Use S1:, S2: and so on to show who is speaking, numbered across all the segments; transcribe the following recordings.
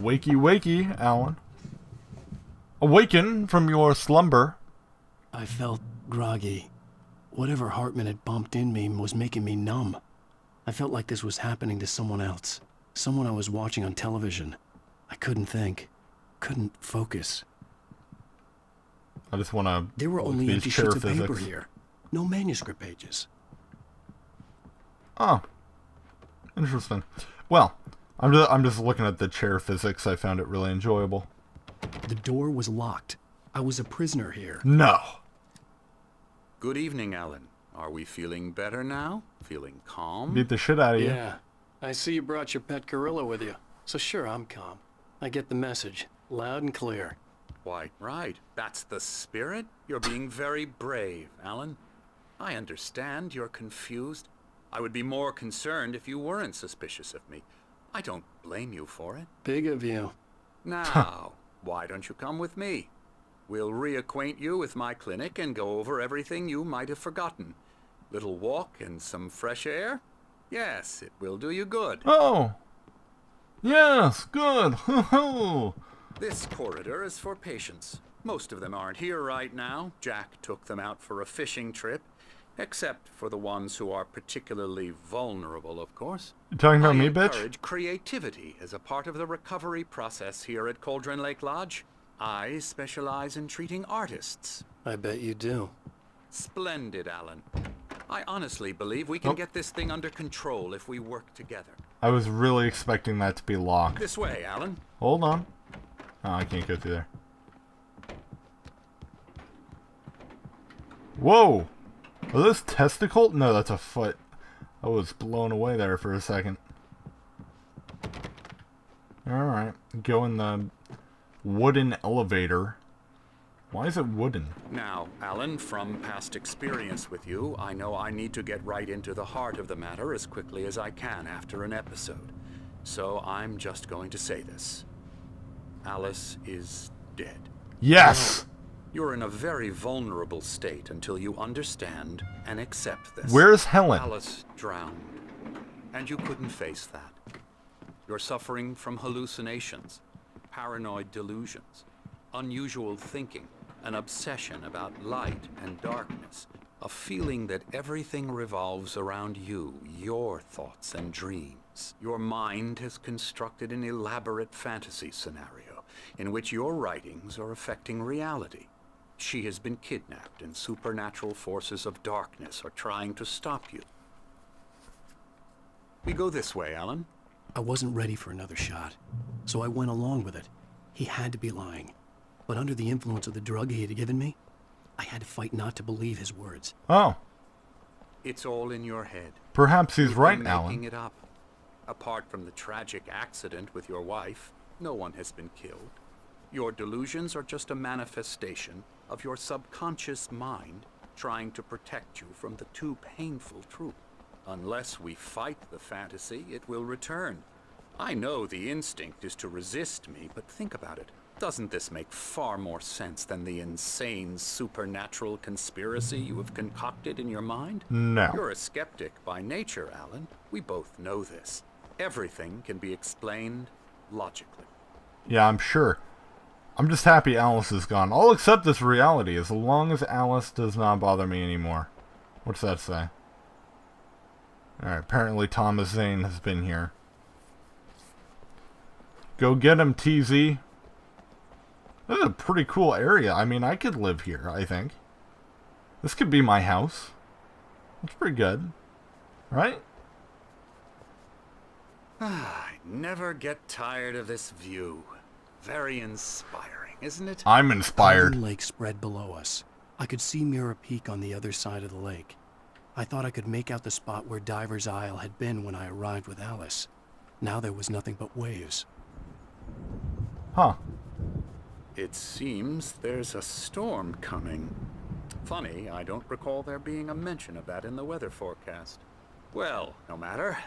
S1: Wakey, wakey, Alan. Awaken from your slumber.
S2: I felt groggy. Whatever Hartman had bumped in me was making me numb. I felt like this was happening to someone else. Someone I was watching on television. I couldn't think. Couldn't focus.
S1: I just want to...
S2: There were only empty sheets of paper here. No manuscript pages.
S1: Oh. Interesting. Well, I'm just looking at the chair physics. I found it really enjoyable.
S2: The door was locked. I was a prisoner here.
S1: No.
S3: Good evening, Alan. Are we feeling better now? Feeling calm?
S1: Beat the shit out of you.
S2: Yeah. I see you brought your pet gorilla with you. So sure, I'm calm. I get the message. Loud and clear.
S3: Why, right. That's the spirit. You're being very brave, Alan. I understand you're confused. I would be more concerned if you weren't suspicious of me. I don't blame you for it.
S2: Big of you.
S3: Now, why don't you come with me? We'll reacquaint you with my clinic and go over everything you might have forgotten. Little walk and some fresh air? Yes, it will do you good.
S1: Oh. Yes, good.
S3: This corridor is for patients. Most of them aren't here right now. Jack took them out for a fishing trip. Except for the ones who are particularly vulnerable, of course.
S1: You talking about me,
S3: I
S1: bitch?
S3: encourage creativity as a part of the recovery process here at Cauldron Lake Lodge. I specialize in treating artists.
S2: I bet you do.
S3: Splendid, Alan. I honestly believe we can get this thing under control if we work together.
S1: I was really expecting that to be locked.
S3: This way, Alan.
S1: Hold on. Oh, I can't go through there. Whoa! Are those testicles? No, that's a foot. I was blown away there for a second. Alright. Go in the wooden elevator. Why is it wooden?
S3: Now, Alan, from past experience with you, I know I need to get right into the heart of the matter as quickly as I can after an episode. So I'm just going to say this. Alice is dead.
S1: Yes!
S3: You're in a very vulnerable state until you understand and accept this.
S1: Where's Helen?
S3: Alice drowned, and you couldn't face that. You're suffering from hallucinations, paranoid delusions, unusual thinking, an obsession about light and darkness, a feeling that everything revolves around you, your thoughts and dreams. Your mind has constructed an elaborate fantasy scenario in which your writings are affecting reality. She has been kidnapped, and supernatural forces of darkness are trying to stop you. We go this way, Alan.
S2: I wasn't ready for another shot, so I went along with it. He had to be lying. But under the influence of the drug he had given me, I had to fight not to believe his words.
S1: Oh.
S3: It's all in your head.
S1: Perhaps he's right,
S3: Making
S1: Alan.
S3: it up. Apart from the tragic accident with your wife, no one has been killed. Your delusions are just a manifestation of your subconscious mind trying to protect you from the too painful truth. Unless we fight the fantasy, it will return. I know the instinct is to resist me, but think about it. Doesn't this make far more sense than the insane supernatural conspiracy you have concocted in your mind?
S1: No.
S3: You're a skeptic by nature, Alan. We both know this. Everything can be explained logically.
S1: Yeah, I'm sure. I'm just happy Alice is gone. I'll accept this reality as long as Alice does not bother me anymore. What's that say? Alright, apparently Thomas Zane has been here. Go get him, TZ. This is a pretty cool area. I mean, I could live here, I think. This could be my house. That's pretty good. Right?
S3: I never get tired of this view. Very inspiring, isn't it?
S1: I'm inspired.
S2: Cauldron Lake spread below us. I could see Mirror Peak on the other side of the lake. I thought I could make out the spot where Diver's Isle had been when I arrived with Alice. Now there was nothing but waves.
S1: Huh.
S3: It seems there's a storm coming. Funny, I don't recall there being a mention of that in the weather forecast. Well, no matter.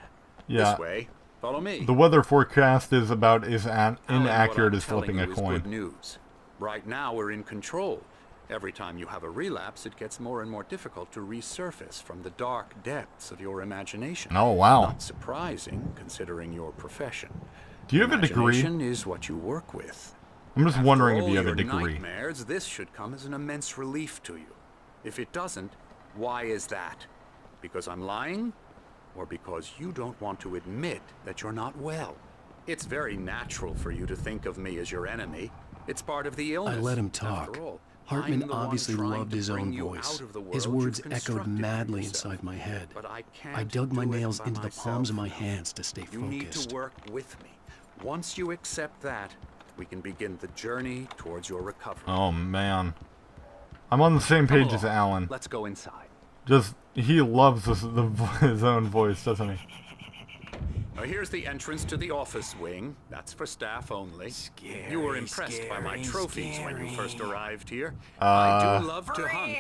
S1: Yeah.
S3: This way. Follow me.
S1: The weather forecast is about as
S3: Alan,
S1: inaccurate
S3: what I'm
S1: as flipping a
S3: telling you is
S1: coin.
S3: Good news. Right now we're in control. Every time you have a relapse, it gets more and more difficult to resurface from the dark depths of your imagination.
S1: Oh, wow.
S3: Not surprising, considering your profession.
S1: Do you have a degree?
S3: Imagination is what you work with.
S1: I'm just
S3: After
S1: wondering if
S3: all
S1: you have a
S3: your
S1: degree.
S3: nightmares, this should come as an immense relief to you. If it doesn't, why is that? Because I'm lying? Or because you don't want to admit that you're not well? It's very natural for you to think of me as your enemy. It's part of the illness.
S2: I let him talk.
S3: After all,
S2: Hartman
S3: I'm the one
S2: obviously
S3: trying
S2: loved
S3: to
S2: his
S3: bring
S2: own
S3: you
S2: voice.
S3: out of the
S2: His
S3: world
S2: words
S3: you've
S2: echoed
S3: constructed for
S2: madly
S3: yourself.
S2: inside my head.
S3: But I can't
S2: I dug my
S3: do it
S2: nails
S3: by
S2: into the palms of my
S3: myself.
S2: hands to stay
S3: You need
S2: focused.
S3: to work with me. Once you accept that, we can begin the journey towards your recovery.
S1: Oh, man. I'm on the same
S3: Come
S1: page as
S3: along.
S1: Alan.
S3: Let's go inside.
S1: Just, he loves his own voice, doesn't he?
S3: Now here's the entrance to the office wing. That's for staff only. You were impressed by my trophies when you first arrived here. I do love to hunt.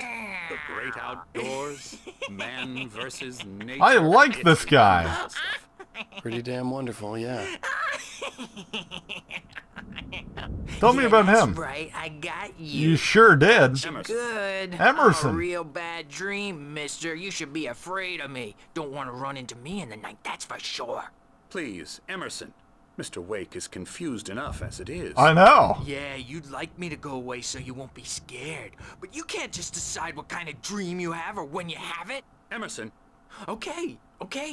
S3: The great outdoors, man versus nature.
S1: I like this
S3: It's
S1: guy.
S3: wonderful stuff.
S2: Pretty damn wonderful, yeah.
S1: Tell me about
S4: That's
S1: him.
S4: right, I got you.
S1: You sure did.
S3: Emerson.
S4: Good.
S1: Emerson.
S4: A real bad dream, mister. You should be afraid of me. Don't want to run into me in the night, that's for sure.
S3: Please, Emerson. Mr. Wake is confused enough as it is.
S1: I know.
S4: Yeah, you'd like me to go away so you won't be scared. But you can't just decide what kind of dream you have or when you have it.
S3: Emerson,
S4: Okay,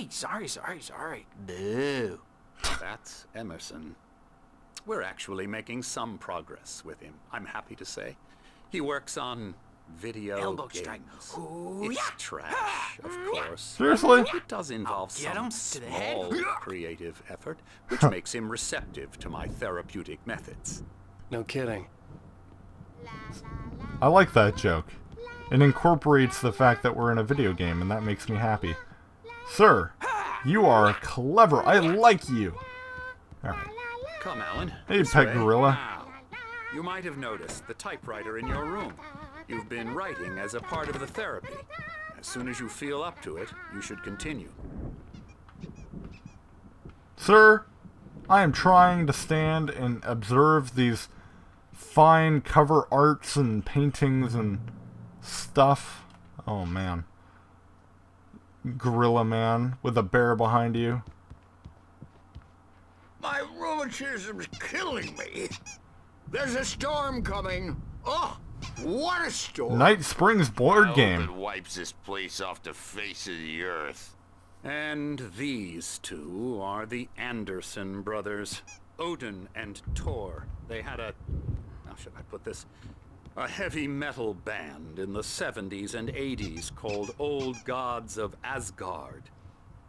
S4: sorry. Boo.
S3: that's Emerson. We're actually making some progress with him, I'm happy to say. He works on video
S4: Elbow
S3: games.
S4: strike. Ooh,
S3: It's
S4: yeah.
S3: trash, of course.
S1: Seriously?
S3: It does involve
S4: get
S3: some
S4: him to the head.
S3: small creative effort, which makes him receptive to my therapeutic methods.
S2: No kidding.
S1: I like that joke. It incorporates the fact that we're in a video game, and that makes me happy. Sir, you are clever. I like you. Alright.
S3: Come, Alan.
S1: Hey,
S3: this
S1: Pet
S3: way.
S1: Gorilla.
S3: Now, you might have noticed the typewriter in your room. You've been writing as a part of the therapy. As soon as you feel up to it, you should continue.
S1: Sir, I am trying to stand and observe these fine cover arts and paintings and stuff. Oh, man. Gorilla Man with a bear behind you.
S5: My rheumatism's killing me. There's a storm coming. Oh, what a storm.
S1: Night Springs board
S6: I
S1: game.
S6: hope it wipes this place off the face of the earth.
S3: And these two are the Anderson brothers, Odin and Thor. They had how should I put this? A heavy metal band in the 70s and 80s called Old Gods of Asgard.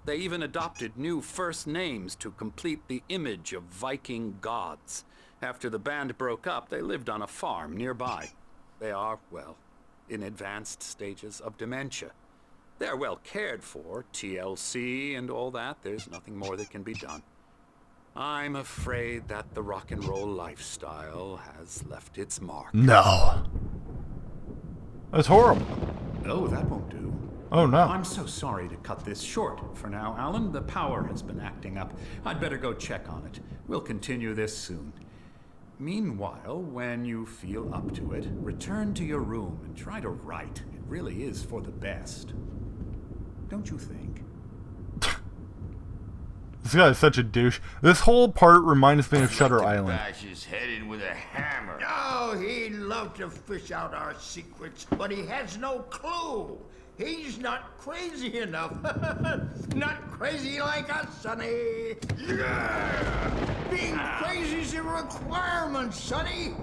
S3: They even adopted new first names to complete the image of Viking gods. After the band broke up, they lived on a farm nearby. They are, well, in advanced stages of dementia. They're well cared for, TLC and all that. There's nothing more that can be done. I'm afraid that the rock and roll lifestyle has left its mark.
S1: No. That's horrible.
S7: Oh, that won't do.
S1: Oh, no.
S7: I'm so sorry to cut this short for now, Alan. The power has been acting up. I'd better go check on it. We'll continue this soon. Meanwhile, when you feel up to it, return to your room and try to write. It really is for the best. Don't you think?
S1: This guy is such a douche. This whole part reminds me of Shutter
S6: To
S1: Island.
S6: bash his head in with a hammer.
S5: Oh, he'd love to fish out our secrets, but he has no clue. He's not crazy enough. Not crazy like us, Sonny. Yeah! Being crazy's a requirement, Sonny.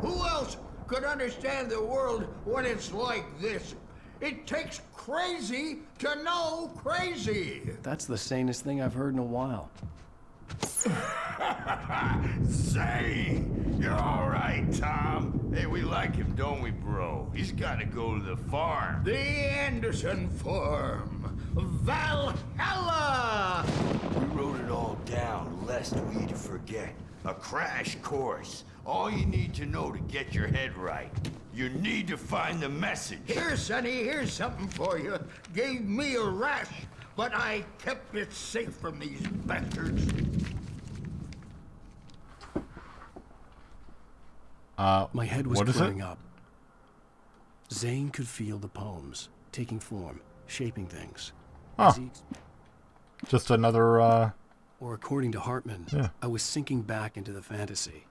S5: Who else could understand the world when it's like this? It takes crazy to know crazy.
S2: That's the sanest thing I've heard in a while.
S6: Say, you're all right, Tom. Hey, we like him, don't we, bro? He's got to go to the farm.
S5: The Anderson Farm. Valhalla!
S6: We wrote it all down, lest we forget. A crash course. All you need to know to get your head right. You need to find the message.
S5: Here, Sonny, here's something for you. Gave me a rash, but I kept it safe from these bastards.
S2: My head was
S1: what is
S2: clearing
S1: it?
S2: up. Zane could feel the poems, taking form, shaping things.
S1: Huh.
S2: As he-
S1: Just another
S2: Or according to Hartman,
S1: Yeah.
S2: I was sinking back into the fantasy.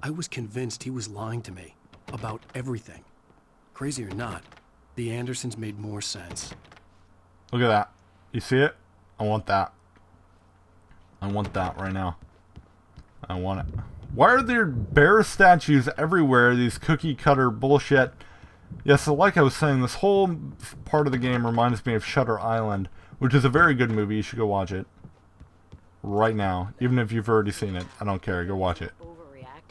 S2: I was convinced he was lying to me about everything. Crazy or not, the Andersons made more sense.
S1: Look at that. You see it? I want that. I want that right now. I want it. Why are there bear statues everywhere? These cookie cutter bullshit. Yes, so like I was saying, this whole part of the game reminds me of Shutter Island, which is a very good movie. You should go watch it. Right now. Even if you've already seen it. I don't care. Go watch it.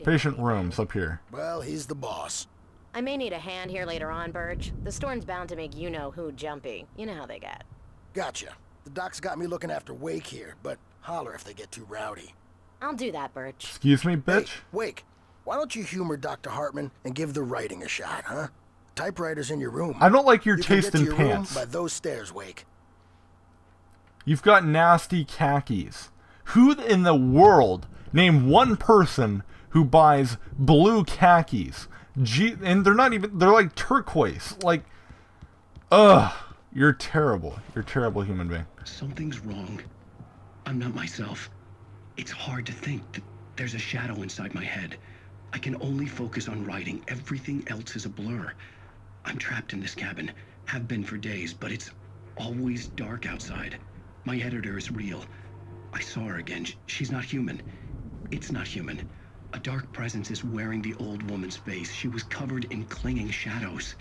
S1: Patient rooms up here.
S8: Well, he's the boss.
S9: I may need a hand here later on, Birch. The storm's bound to make you-know-who jumpy. You know how they get.
S8: Gotcha. The doc's got me looking after Wake here, but holler if they get too rowdy.
S9: I'll do that, Birch.
S1: Excuse me, bitch?
S8: Hey, Wake, why don't you humor Dr. Hartman and give the writing a shot, huh? Typewriter's in your room.
S1: I don't like your
S8: You can
S1: taste
S8: get to
S1: in
S8: your
S1: pants.
S8: room by those stairs, Wake.
S1: You've got nasty khakis. Who in the world, name one person who buys blue khakis? And they're not even, they're like turquoise. Like, ugh. You're terrible. You're a terrible human being.
S2: Something's wrong. I'm not myself. It's hard to think that there's a shadow inside my head. I can only focus on writing. Everything else is a blur. I'm trapped in this cabin. Have been for days, but it's always dark outside. My editor is real. I saw her again. She's not human. It's not human. A dark presence is wearing the old woman's face. She was covered in clinging shadows.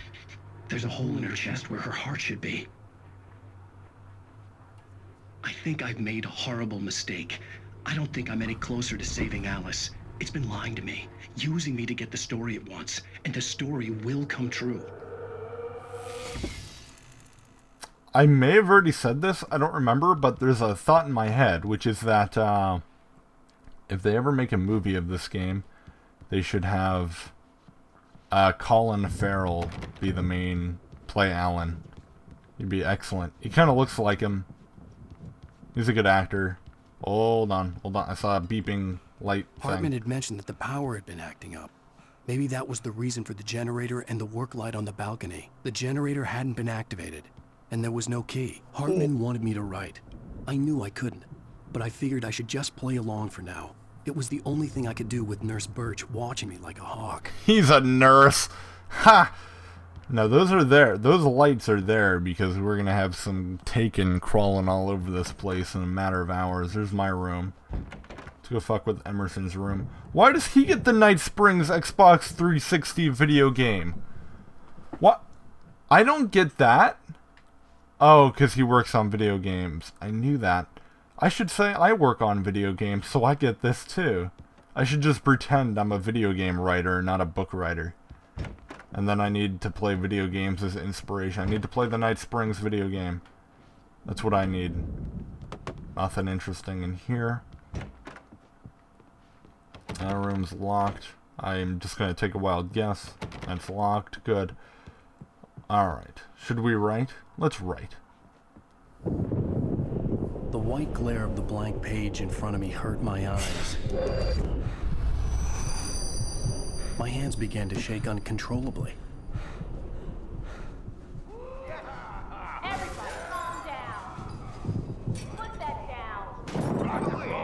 S2: There's a hole in her chest where her heart should be. I think I've made a horrible mistake. I don't think I'm any closer to saving Alice. It's been lying to me, using me to get the story it wants, and the story will come true.
S1: I may have already said this, I don't remember, but there's a thought in my head, which is that if they ever make a movie of this game, they should have Colin Farrell be the main, play Alan. He'd be excellent. He kind of looks like him. He's a good actor. Hold on. I saw a beeping light
S2: Hartman
S1: thing.
S2: had mentioned that the power had been acting up. Maybe that was the reason for the generator and the work light on the balcony. The generator hadn't been activated, and there was no key. Hartman wanted me to write. I knew I couldn't, but I figured I should just play along for now. It was the only thing I could do with Nurse Birch watching me like a hawk.
S1: He's a nurse. Ha! No, those are there. Those lights are there because we're going to have some Taken crawling all over this place in a matter of hours. There's my room. Let's go fuck with Emerson's room. Why does he get the Night Springs Xbox 360 video game? What? I don't get that. Oh, because he works on video games. I knew that. I should say I work on video games, so I get this too. I should just pretend I'm a video game writer, not a book writer. And then I need to play video games as inspiration. I need to play the Night Springs video game. That's what I need. Nothing interesting in here. That room's locked. I'm just going to take a wild guess. That's locked. Good. Alright. Should we write? Let's write.
S2: The white glare of the blank page in front of me hurt my eyes. My hands began to shake uncontrollably.
S9: Everybody, calm down. Put that down.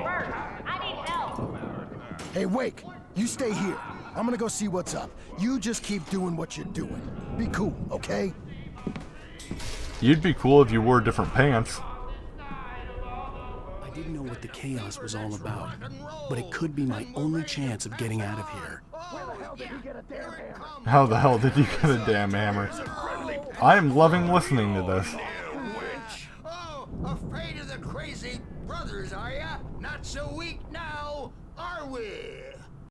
S9: Bert, I need help.
S8: Hey, Wake, you stay here. I'm gonna go see what's up. You just keep doing what you're doing. Be cool, okay?
S1: You'd be cool if you wore different pants.
S2: I didn't know what the chaos was all about, but it could be my only chance of getting out of here.
S1: How the hell did you get a damn hammer? I am loving listening to this.
S5: Oh, afraid of the crazy brothers, are ya? Not so weak now, are we?